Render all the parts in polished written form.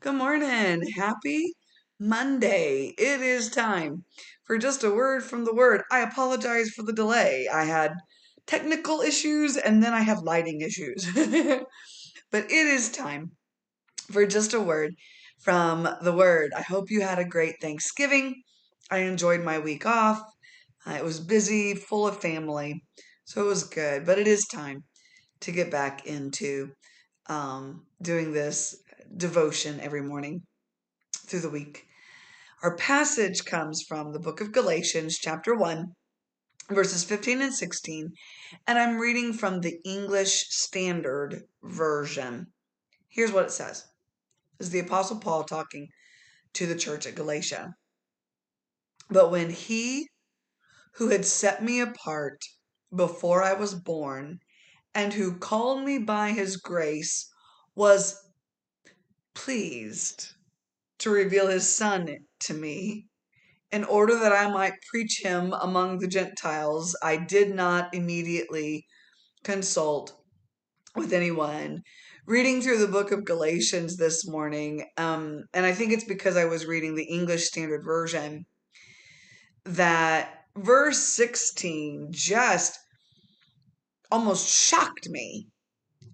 Good morning. Happy Monday. It is time for just a word from the word. I apologize for the delay. I had technical issues and then I have lighting issues. But it is time for just a word from the word. I hope you had a great Thanksgiving. I enjoyed my week off. It was busy, full of family, so it was good. But it is time to get back into doing this devotion every morning through the week. Our passage comes from the book of Galatians, chapter 1, verses 15 and 16, and I'm reading from the English Standard Version. Here's what it says. This is the Apostle Paul talking to the church at Galatia. But when he who had set me apart before I was born and who called me by his grace was pleased to reveal his Son to me, in order that I might preach him among the Gentiles, I did not immediately consult with anyone. Reading through the book of Galatians this morning, and I think it's because I was reading the English Standard Version, that verse 16 just almost shocked me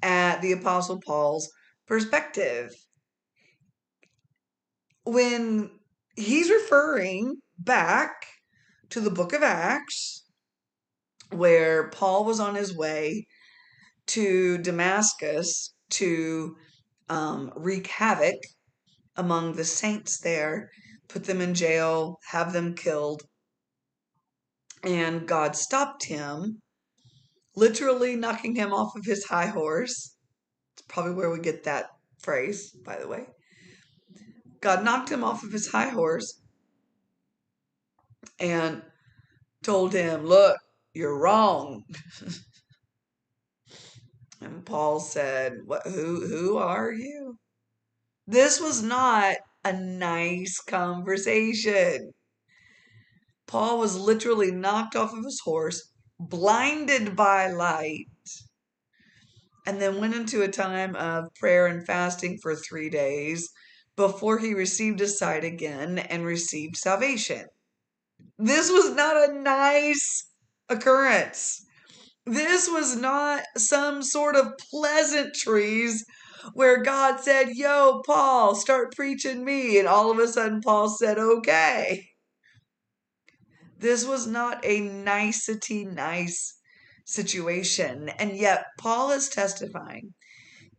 at the Apostle Paul's perspective. When he's referring back to the book of Acts, where Paul was on his way to Damascus to wreak havoc among the saints there, put them in jail, have them killed. And God stopped him, literally knocking him off of his high horse. It's probably where we get that phrase, by the way. God knocked him off of his high horse and told him, "Look, you're wrong." And Paul said, "What? Who are you?" This was not a nice conversation. Paul was literally knocked off of his horse, blinded by light, and then went into a time of prayer and fasting for 3 days before he received his sight again and received salvation. This was not a nice occurrence. This was not some sort of pleasantries where God said, "Yo, Paul, start preaching me." And all of a sudden, Paul said, "Okay." This was not a nice situation. And yet, Paul is testifying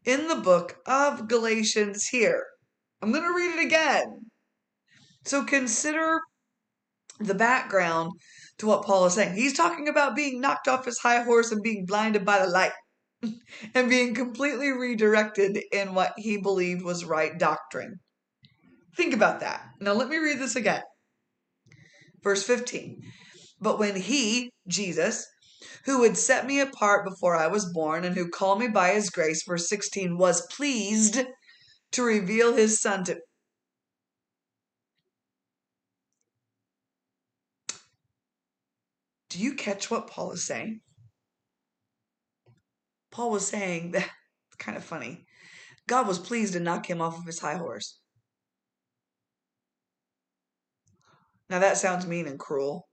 in the book of Galatians here. I'm going to read it again. So consider the background to what Paul is saying. He's talking about being knocked off his high horse and being blinded by the light and being completely redirected in what he believed was right doctrine. Think about that. Now let me read this again. Verse 15. But when he, Jesus, who had set me apart before I was born and who called me by his grace, verse 16, was pleased to reveal his Son to... Do you catch what Paul is saying? Paul was saying that, it's kind of funny, God was pleased to knock him off of his high horse. Now that sounds mean and cruel,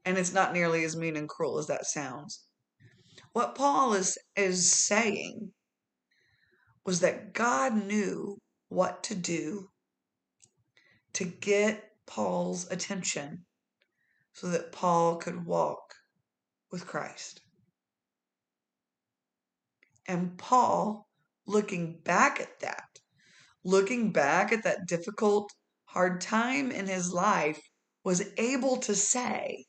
and it's not nearly as mean and cruel as that sounds. What Paul is saying was that God knew what to do to get Paul's attention so that Paul could walk with Christ. And Paul, looking back at that difficult, hard time in his life, was able to say,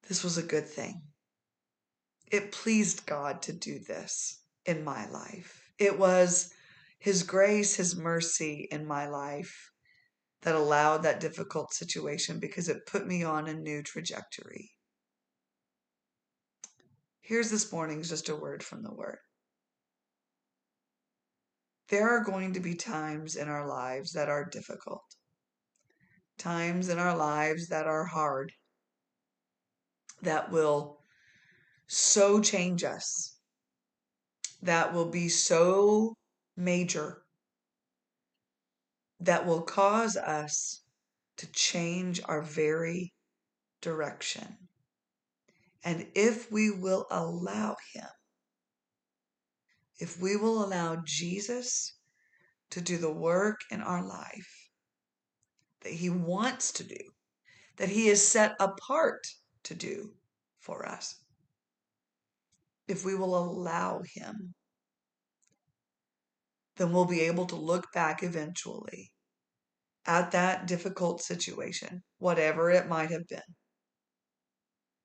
this was a good thing. It pleased God to do this in my life. It was his grace, his mercy in my life that allowed that difficult situation because it put me on a new trajectory. Here's this morning's just a word from the word. There are going to be times in our lives that are difficult, times in our lives that are hard, that will so change us, that will be so major, that will cause us to change our very direction. And if we will allow Him, if we will allow Jesus to do the work in our life that He wants to do, that He is set apart to do for us, if we will allow Him, then we'll be able to look back eventually at that difficult situation, whatever it might have been,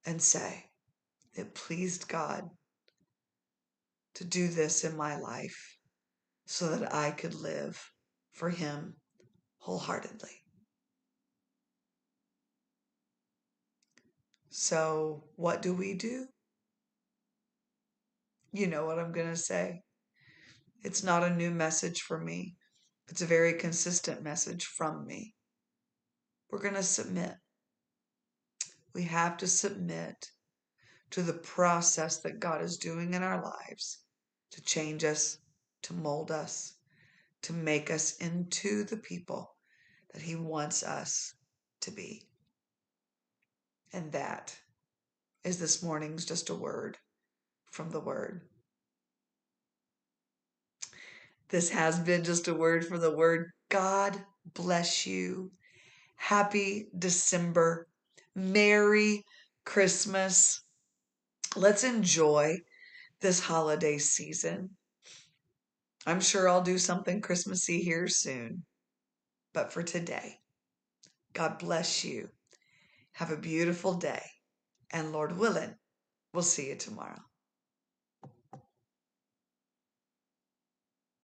and say, it pleased God to do this in my life so that I could live for Him wholeheartedly. So, what do? You know what I'm going to say. It's not a new message for me. It's a very consistent message from me. We're going to submit. We have to submit to the process that God is doing in our lives to change us, to mold us, to make us into the people that He wants us to be. And that is this morning's Just a Word from the Word. This has been Just a Word from the Word. God bless you. Happy December. Merry Christmas. Let's enjoy this holiday season. I'm sure I'll do something Christmassy here soon. But for today, God bless you. Have a beautiful day. And Lord willing, we'll see you tomorrow.